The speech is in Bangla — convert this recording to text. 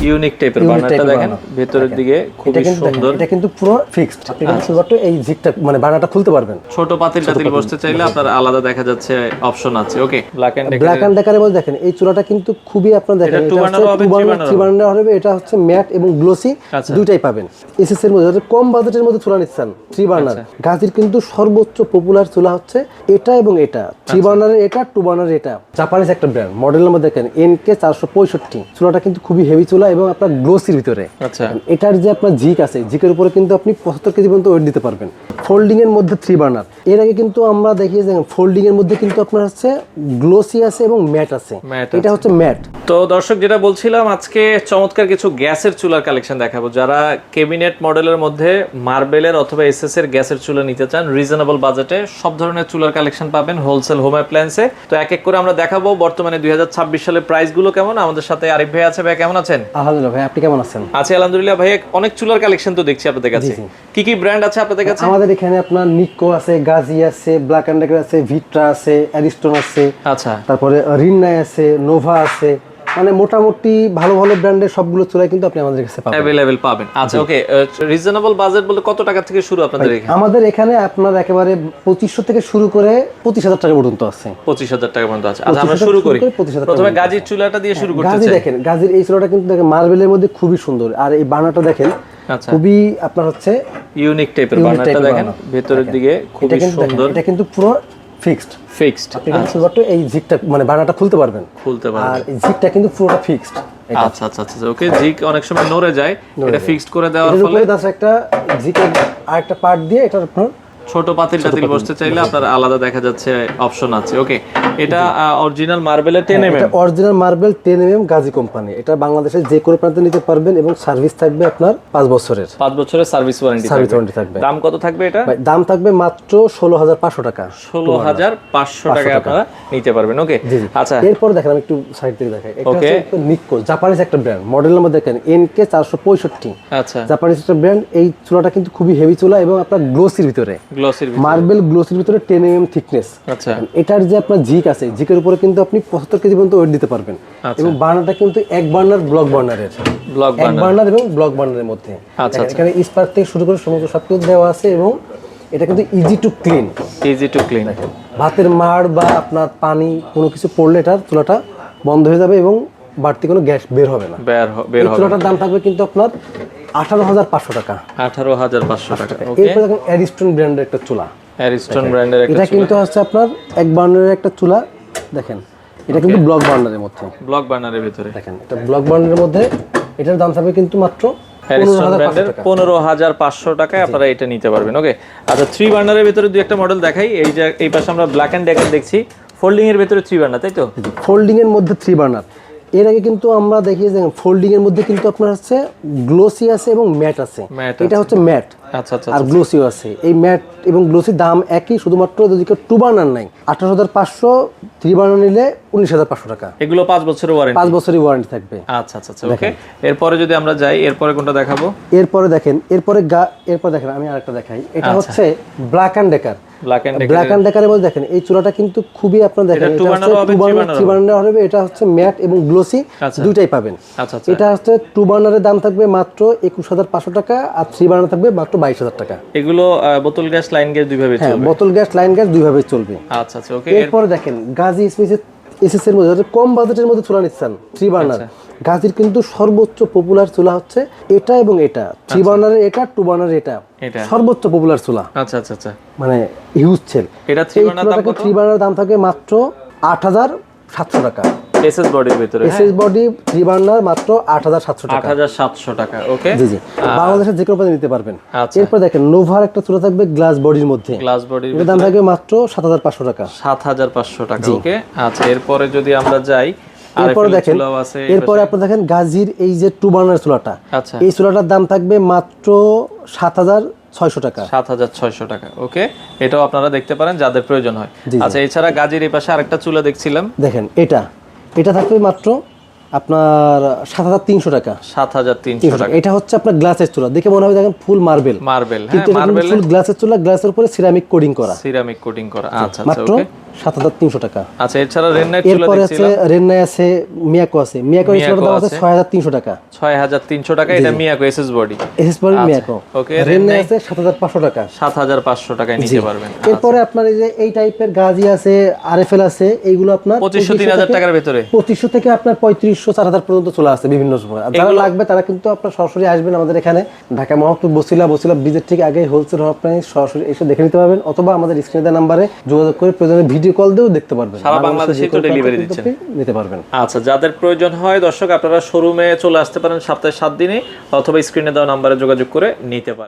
ইউনিক টাইপের বার্নারটা দেখেন ভেতরের দিকে খুব সুন্দর। এটা কিন্তু পুরো ফিক্সড। আপনি কিন্তু শুধুমাত্র এই জিগটা মানে বার্নারটা খুলতে পারবেন। ছোট পাতিল টাতিল বসতে চাইলে আপনার আলাদা দেখা যাচ্ছে অপশন আছে। ওকে, ব্ল্যাক এন্ড ডেকারের মধ্যে দেখেন এই চূড়াটা কিন্তু খুবই আপনারা দেখেন এটা 2 বার্নার হবে 3 বার্নার হবে। এটা হচ্ছে ম্যাট এবং গ্লোসি দুইটাই পাবেন। এসএস এর মধ্যে কম বাজেটের মধ্যে চূড়া নিচ্ছেন 3 বার্নার। গাজির কিন্তু সর্বোচ্চ পপুলার চূড়া হচ্ছে এটা এবং এটা। 3 বার্নারের এটা, 2 বার্নারের এটা। জাপানিজ একটা ব্র্যান্ড, মডেল নাম্বার দেখেন NK 465। চূড়াটা কিন্তু খুবই হেভি চূড়া এবং আপনার গ্লোসির ভিতরে। আচ্ছা, এটার যে আপনার জিক আছে, জিকের উপরে কিন্তু আপনি 75 কেজি পর্যন্ত ওয়েট দিতে পারবেন। ফোল্ডিং এর মধ্যে 3 বার্নার। এর আগে কিন্তু আমরা দেখিয়েছি ফোল্ডিং এর মধ্যে কিন্তু আপনার হচ্ছে গ্লোসি আছে এবং ম্যাট আছে। এটা হচ্ছে ম্যাট। তো দর্শক যেটা বলছিলাম, আজকে চমৎকার কিছু গ্যাসের চুলার কালেকশন দেখাবো। যারা ক্যাবিনেট মডেলের মধ্যে মার্বেলের অথবা এসএস এর গ্যাসের চুলা নিতে চান রিজনেবল বাজেটে, সব ধরনের চুলার কালেকশন পাবেন হোলসেল হোম অ্যাপ্লায়েন্সে। তো এক এক করে আমরা দেখাবো বর্তমানে 2026 সালের প্রাইস গুলো কেমন। আমাদের সাথে আরিফ ভাই আছে। ভাই কেমন আছেন? আলহামদুলিল্লাহ ভাই, আপনি কেমন আছেন? আছি আলহামদুলিল্লাহ। ভাই অনেক চুলার কালেকশন তো দেখছি আপনাদের কাছে, কি কি ব্র্যান্ড আছে আপনাদের কাছে? আমাদের এখানে আপনার নিকো আছে, গাজি আছে, ব্ল্যাক এন্ড ডেকার আছে, ভিট্রা আছে, অ্যারিস্টন আছে, আচ্ছা, তারপরে রিন্নাই আছে, নোভা আছে। মানে মোটামুটি ভালো ভালো ব্র্যান্ডের সবগুলো চুলাই কিন্তু আপনি আমাদের কাছে পাবেন, अवेलेबल পাবেন। আচ্ছা, ওকে। রিজনেবল বাজেট বলতে কত টাকা থেকে শুরু আপনাদের এখানে? আমাদের এখানে আপনার একেবারে 2500 থেকে শুরু করে 25000 টাকা পর্যন্ত আছে। 25000 টাকা পর্যন্ত আছে। আচ্ছা, আমরা শুরু করি প্রথমে গাজির চুলাটা দিয়ে শুরু করতে চাই। গাজি দেখেন, গাজির এই চুলাটা কিন্তু দেখেন মার্বেলের মধ্যে খুবই সুন্দর। আর এই বার্নারটা দেখেন খুবই আপনার হচ্ছে ইউনিক টাইপের বার্নারটা দেখেন ভেতরের দিকে খুব সুন্দর। এটা কিন্তু পুরো ফিক্সড। আপনি কিন্তু শুধুমাত্র এই জিগটা মানে বার্নারটা খুলতে পারবেন। আর এই জিগটা কিন্তু পুরোটা ফিক্সড। আচ্ছা আচ্ছা আচ্ছা, ওকে। জিগ অনেক সময় নড়ে যায়, এটা ফিক্সড করে দেওয়ার ফলে একটা জিগের আরেকটা পার্ট দিয়ে এটা আপনার ছোট পাতিল টাতিল বসতে চাইলে আপনার আলাদা দেখা যাচ্ছে অপশন আছে। ওকে, এটা অরিজিনাল মার্বেলের 10 mm। এটা original marble 10 mm Gazi company. এটা বাংলাদেশের যে কোনো প্রান্তে নিতে পারবেন এবং সার্ভিস থাকবে আপনার 5 বছরের। 5 বছরের সার্ভিস ওয়ারেন্টি থাকবে। দাম কত থাকবে এটা? দাম থাকবে মাত্র 16500 টাকা। 16500 টাকায় আপনারা নিতে পারবেন। ওকে, আচ্ছা। এরপর দেখেন আমি একটু সাইড থেকে দেখাই। এটা হচ্ছে নিকো, জাপানিজ একটা ব্র্যান্ড, মডেল নাম্বার দেখেন NK 465। আচ্ছা, জাপানিজ একটা ব্র্যান্ড। এই চুলাটা কিন্তু খুবই হেভি চুলা এবং আপনার গ্লোসির ভিতরে, মার্বেল গ্লোসির ভিতরে 10 mm থিকনেস। আচ্ছা, এটার যে আপনার জিক আছে, জিকের উপরে কিন্তু আপনি 75 কেজি পর্যন্ত ওয়েট দিতে পারবেন। এবং বার্নারটা কিন্তু এক বার্নার ব্লক বার্নারের, এক বার্নার এবং ব্লক বার্নারের মধ্যে। এখানে স্পার্ক থেকে শুরু করে সমস্ত সবকিছু দেওয়া আছে এবং এটা কিন্তু ইজি টু ক্লিন। ভাতের মাড় বা আপনার পানি কোনো কিছু পড়লে এটার চুলাটা বন্ধ হয়ে যাবে এবং বাড়তি কোনো গ্যাস বের হবে না। এই চুলাটার দাম থাকবে কিন্তু আপনার 18500 টাকা। 18500 টাকা। এরপর দেখেন অ্যারিস্টন ব্র্যান্ডের একটা চুলা। অ্যারিস্টন ব্র্যান্ডের একটা এটা কিন্তু হচ্ছে আপনার এক বার্নারের একটা চুলা। দেখেন এটা কিন্তু ব্লক বার্নারের মধ্যে, ব্লক বার্নারের ভিতরে দেখেন এটা ব্লক বার্নারের মধ্যে। এটার দাম থাকবে কিন্তু মাত্র 15500 টাকায় আপনারা এটা নিতে পারবেন। ওকে, আচ্ছা। 3 বার্নারের ভিতরে দুই একটা মডেল দেখাই। এই যে এই পাশে আমরা ব্ল্যাক এন্ড ডেকার দেখছি, ফোল্ডিং এর ভিতরে 3 বার্নার, তাই তো? ফোল্ডিং এর মধ্যে 3 বার্নার। এর আগে কিন্তু আমরা দেখিয়েছি ফোল্ডিং এর মধ্যে কিন্তু আপনার হচ্ছে গ্লোসি আছে এবং ম্যাট আছে। এটা হচ্ছে ম্যাট। আচ্ছা আচ্ছা, আর গ্লোসিও আছে। এই ম্যাট এবং গ্লোসির দাম একই, শুধুমাত্র যদি 2 বার্নার নাই 18500, 3 বার্নার নিলে 19500 টাকা। এগুলো 5 বছরের ওয়ারেন্টি, 5 বছরের ওয়ারেন্টি থাকবে। আচ্ছা আচ্ছা আচ্ছা, ওকে। এরপরে যদি আমরা যাই, এরপরে কোনটা দেখাবো? এরপরে দেখেন, এরপরে দেখেন আমি আরেকটা দেখাই। এটা হচ্ছে Black and Decker. Black and ডেকারের মধ্যে দেখেন এই চুলাটা কিন্তু খুবই আপনার দেখেন এটা 2 বার্নার হবে। এটা হচ্ছে ম্যাট এবং গ্লোসি দুইটাই পাবেন। আচ্ছা, এটা হচ্ছে 2 বার্নারের দাম থাকবে মাত্র 21500 টাকা আর 3 বার্নার থাকবে মাত্র 22000 টাকা। এগুলো বোতল গ্যাস, লাইন গ্যাস দুইভাবে চলবে। হ্যাঁ, বোতল গ্যাস, লাইন গ্যাস দুইভাবে চলবে। আচ্ছা আচ্ছা, ওকে। এরপরে দেখেন গাজি স্পেসের এসএস এর মধ্যে কম বাজেটের মধ্যে চুলা নিচ্ছেন 3 বার্নার। গাজির কিন্তু সর্বোচ্চ পপুলার চুলা হচ্ছে এটা এবং এটা। 3 বার্নারের এটা, 2 বার্নারের এটা সর্বোচ্চ পপুলার চুলা। আচ্ছা আচ্ছা আচ্ছা, মানে হিউজ সেল। এটা 3 বার্নার দাম কত? 3 বার্নার দাম থাকে মাত্র 8700 টাকা। এসএস বডির ভিতরে, এসএস বডি 3 বার্নার মাত্র 8700 টাকা। 8700 টাকা, ওকে। জি জি, বাংলাদেশের যে কোনো প্রান্তে নিতে পারবেন। এরপর দেখেন নোভার একটা চুলা থাকবে গ্লাস বডির মধ্যে। গ্লাস বডির এর দাম থাকবে মাত্র 7500 টাকা। 7500 টাকা, ওকে। আচ্ছা, এরপরে যদি আমরা যাই, এরপরে দেখেন, এরপরে আপনি দেখেন গাজির এই যে 2 বার্নার চুলাটা। আচ্ছা, এই চুলাটার দাম থাকবে মাত্র 7600 টাকা। 7600 টাকা, ওকে। এটাও আপনারা দেখতে পারেন যাদের প্রয়োজন হয়। আচ্ছা, এছাড়া গাজির এই পাশে আরেকটা চুলা দেখছিলাম, দেখেন এটা থাকবে মাত্র আপনার 7300 টাকা। 7300 টাকা। এটা হচ্ছে আপনার গ্লাসের চুলা, দেখে মনে হবে দেখেন ফুল মার্বেল। হ্যাঁ, মার্বেল ফুল গ্লাসের চুলা, গ্লাসের উপরে সিরামিক কোটিং করা। আচ্ছা আচ্ছা, মাত্র 7,300 টাকা। আচ্ছা, এছাড়া রেননাইট চুলা এরপরে আছে দেখছিলাম, রেন্নাই আছে, মিয়াকো আছে। মিয়াকো এই চুলার দাম আছে 6,300 টাকা। 6,300 টাকা, এটা Miyako SS body. SS body Miyako. Okay, রেন্নাই আছে 7,500 টাকা। 7,500 টাকায় নিতে পারবেন। এরপরে আপনার এই যে এই টাইপের গাজি আছে, আরএফএল আছে, এইগুলো আপনার 2,500-3,000 টাকার ভিতরে, 2500 থেকে আপনার 3,500-4,000 পর্যন্ত চলে আসে বিভিন্ন সময়। আর যারা লাগবে তারা কিন্তু আপনার সরাসরি আসবেন আমাদের এখানে ঢাকা মহাপুর বসিলা ব্রিজের ঠিক আগে হোলসেল হব, আপনি সরাসরি এসে দেখে নিতে পারবেন, অথবা আমাদের স্ক্রিনে দেওয়া নাম্বারে যোগাযোগ করে প্রয়োজনে ভিডিও কল দিয়েও দেখতে পারবেন। সারা বাংলাদেশে তো ডেলিভারি দিচ্ছেন, নিতে পারবেন। আচ্ছা, যাদের প্রয়োজন হয় দর্শক আপনারা শোরুমে চলে আসতে পারেন সপ্তাহে 7 দিনে, অথবা স্ক্রিনে দেওয়া নাম্বারে যোগাযোগ করে নিতে পারেন।